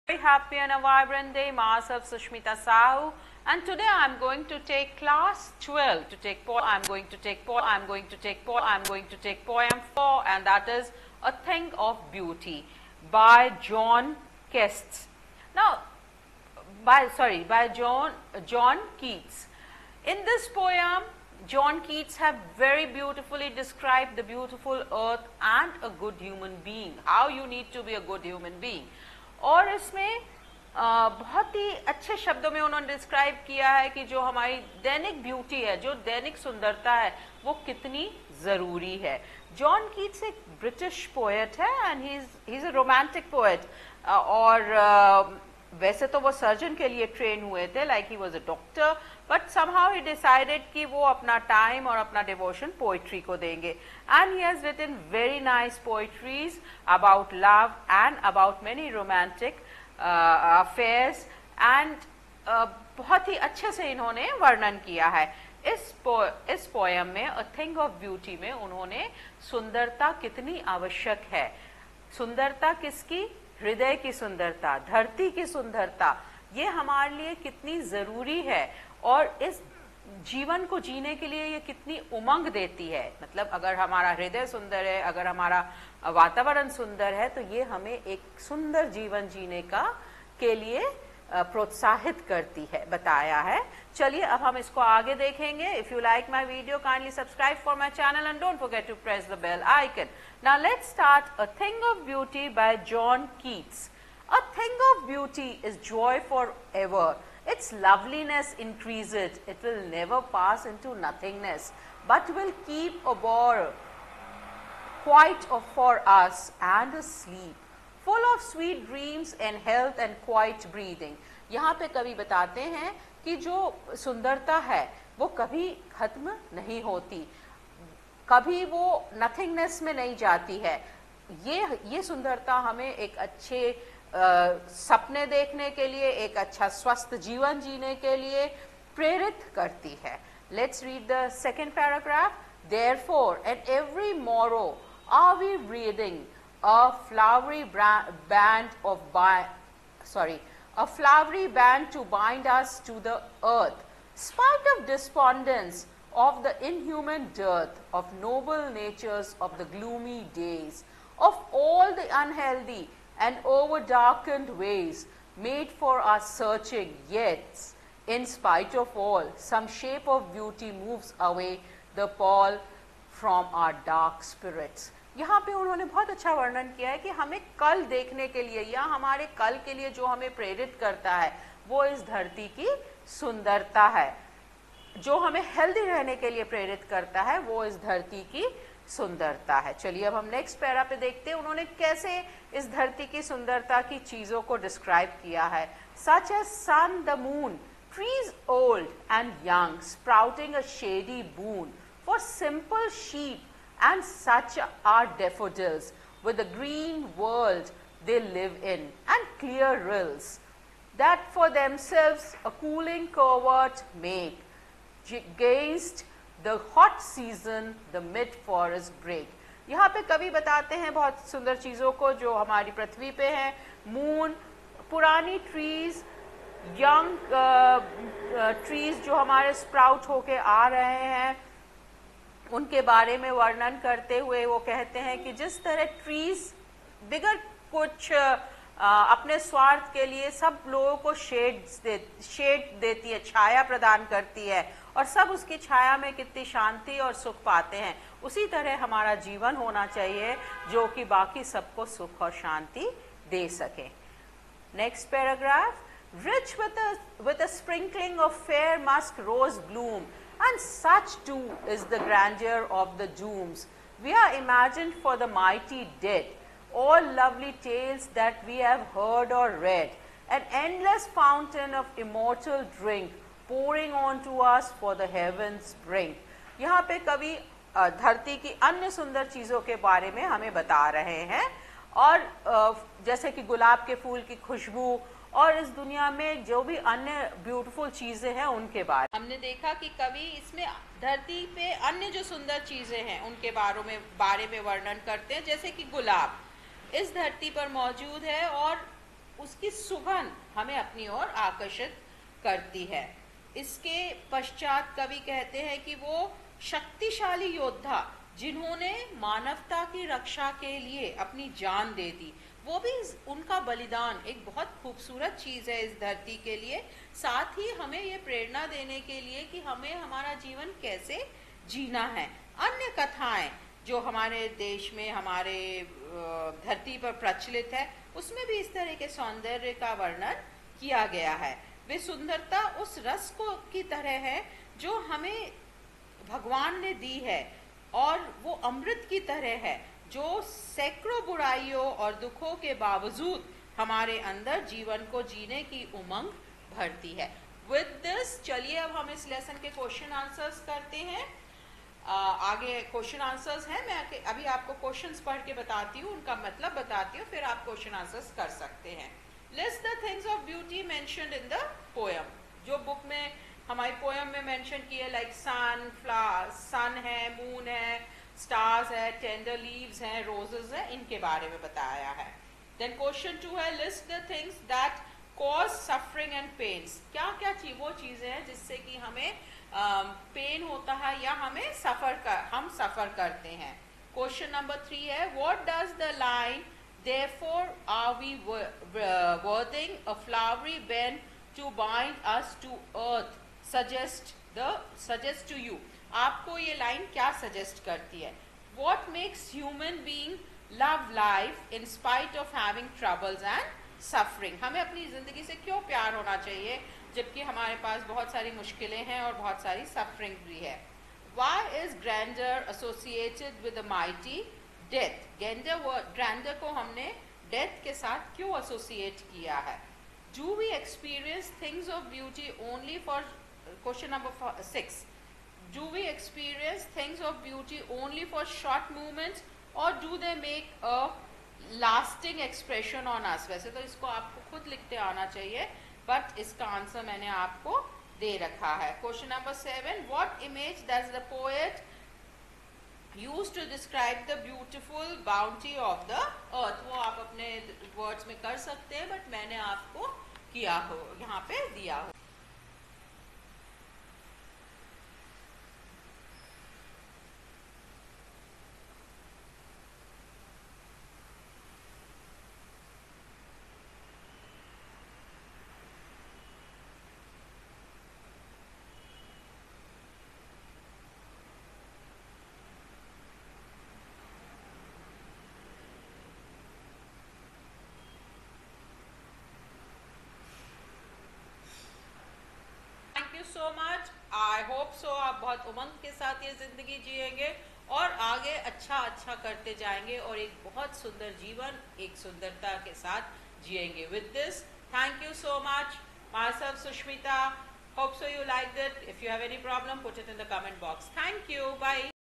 Very happy and a vibrant day. Myself Sushmita Sahu, and today I am going to take class 12 I'm going to take poem 4, and that is A Thing of Beauty by John Keats. Now by John Keats. In this poem, John Keats have very beautifully described the beautiful earth and a good human being, how you need to be a good human being. और इसमें बहुत ही अच्छे शब्दों में उन्होंने describe किया है कि जो हमारी दैनिक ब्यूटी है, जो दैनिक सुंदरता है, वो कितनी ज़रूरी है। जॉन कीट्स एक ब्रिटिश पोएट है and he is a romantic poet, और वैसे तो वो सर्जन के लिए ट्रेन हुए थे, like he was a doctor, but somehow he decided कि वो अपना टाइम और अपना डिवोशन पोइट्री को देंगे, and he has written very nice poetries about love and about many romantic affairs, and बहुत ही अच्छे से इन्होंने वर्णन किया है। इस पोयम में अ थिंग ऑफ ब्यूटी में उन्होंने सुंदरता कितनी आवश्यक है, सुंदरता किसकी, हृदय की सुंदरता, धरती की सुंदरता, ये हमारे लिए कितनी जरूरी है और इस जीवन को जीने के लिए ये कितनी उमंग देती है। मतलब अगर हमारा हृदय सुंदर है, अगर हमारा वातावरण सुंदर है, तो ये हमें एक सुंदर जीवन जीने के लिए प्रोत्साहित करती है, बताया है। चलिए अब हम इसको आगे देखेंगे। If you like my video, kindly subscribe for my channel and don't forget to press the bell icon. Now let's start a thing of beauty by John Keats. A thing of beauty is joy forever. Its loveliness increases. It will never pass into nothingness, but will keep a bore quiet for us and asleep, full of sweet dreams and health and quiet breathing. यहाँ पे कवि बताते हैं कि जो सुंदरता है वो कभी खत्म नहीं होती, कभी वो नथिंगनेस में नहीं जाती है। ये सुंदरता हमें एक अच्छे सपने देखने के लिए, एक अच्छा स्वस्थ जीवन जीने के लिए प्रेरित करती है। Let's read the second paragraph. Therefore, at every morrow are we breathing a flowery band to bind us to the earth, spite of despondence, of the inhuman dearth, of noble natures, of the gloomy days, of all the unhealthy and over-darkened ways made for our searching, yet, in spite of all, some shape of beauty moves away the pall from our dark spirits. यहाँ पे उन्होंने बहुत अच्छा वर्णन किया है कि हमें कल देखने के लिए या हमारे कल के लिए जो हमें प्रेरित करता है वो इस धरती की सुंदरता है, जो हमें हेल्दी रहने के लिए प्रेरित करता है वो इस धरती की सुंदरता है। चलिए अब हम नेक्स्ट पैरा पे देखते हैं उन्होंने कैसे इस धरती की सुंदरता की चीजों को डिस्क्राइब किया है। Such as sun the moon, trees old and young, sprouting a shady boon for simple sheep and such are daffodils with the green world they live in and clear rills that for themselves a cooling covert make against the hot season the mid forest break. यहाँ पे कवि बताते हैं बहुत सुंदर चीज़ों को जो हमारी पृथ्वी पे हैं। मून, पुरानी ट्रीज, यंग ट्रीज जो हमारे स्प्राउट होके आ रहे हैं, उनके बारे में वर्णन करते हुए वो कहते हैं कि जिस तरह ट्रीज बिगर कुछ अपने स्वार्थ के लिए सब लोगों को शेड देती है, छाया प्रदान करती है, और सब उसकी छाया में कितनी शांति और सुख पाते हैं, उसी तरह हमारा जीवन होना चाहिए जो कि बाकी सबको सुख और शांति दे सके। Next paragraph. Rich with a sprinkling of fair musk rose bloom, and such too is the grandeur of the dooms we are imagined for the mighty dead, all lovely tales that we have heard or read, an endless fountain of immortal drink pouring on to us for the heavens brink. यहाँ पे कवि धरती की अन्य सुंदर चीजों के बारे में हमें बता रहे हैं, और जैसे कि गुलाब के फूल की खुशबू और इस दुनिया में जो भी अन्य ब्यूटीफुल चीजें हैं उनके बारे हमने देखा कि कवि इसमें धरती पे अन्य जो सुंदर चीजें हैं उनके बारे में वर्णन करते हैं, जैसे कि गुलाब इस धरती पर मौजूद है और उसकी सुगंध हमें अपनी ओर आकर्षित करती है। इसके पश्चात कवि कहते हैं कि वो शक्तिशाली योद्धा जिन्होंने मानवता की रक्षा के लिए अपनी जान दे दी, वो भी उनका बलिदान एक बहुत खूबसूरत चीज़ है इस धरती के लिए, साथ ही हमें ये प्रेरणा देने के लिए कि हमें हमारा जीवन कैसे जीना है। अन्य कथाएं जो हमारे देश में, हमारे धरती पर प्रचलित है, उसमें भी इस तरह के सौंदर्य का वर्णन किया गया है। वे सुंदरता उस रस को की तरह है जो हमें भगवान ने दी है, और वो अमृत की तरह है जो सैकड़ों बुराइयों और दुखों के बावजूद हमारे अंदर जीवन को जीने की उमंग भरती है। विद दिस चलिए अब हम इस लेसन के क्वेश्चन आंसर्स करते हैं। आगे क्वेश्चन आंसर्स हैं, मैं अभी आपको क्वेश्चंस पढ़ के बताती हूँ, उनका मतलब बताती हूँ, फिर आप क्वेश्चन आंसर्स कर सकते हैं। List the things of beauty mentioned in the poem. जो बुक में हमारी पोएम में मेंशन किए, लाइक सन, फ्लावर, सन है, मून है, स्टार्स है, टेंडर लीव्स हैं, रोजेस हैं, इनके बारे में बताया है। देन क्वेश्चन 2 है, list the things that cause suffering and pains. क्या क्या वो चीजें हैं जिससे कि हमें पेन होता है या हमें हम सफर करते हैं। क्वेश्चन नंबर 3 है, what does the line therefore are we worthing a flowery bend to bind us to earth suggest to you। आपको ये लाइन क्या सजेस्ट करती है? What makes human being love life in spite of having troubles and suffering। हमें अपनी जिंदगी से क्यों प्यार होना चाहिए जबकि हमारे पास बहुत सारी मुश्किलें हैं और बहुत सारी सफरिंग भी है। Why is grandeur associated with the mighty death। Grandeur को हमने डेथ के साथ क्यों एसोसिएट किया है। Do we experience things of beauty only for, question number 6, do we experience things of beauty only for short moments or do they make a lasting expression on us। वैसे तो इसको आपको खुद लिखते आना चाहिए, बट इसका आंसर मैंने आपको दे रखा है। Question number 7, what image does the poet use to describe the beautiful bounty of the earth। वो आप अपने वर्ड्स में कर सकते हैं, बट मैंने आपको किया हो, यहाँ पे दिया हो। So much, I hope so आप बहुत उमंग के साथ ये जिंदगी जिएंगे और आगे अच्छा अच्छा करते जाएंगे और एक बहुत सुंदर जीवन एक सुंदरता के साथ जिएंगे। With this, thank you so much, my self Sushmita, hope so you liked it. If you have any problem, put it in the comment box. Thank you, bye.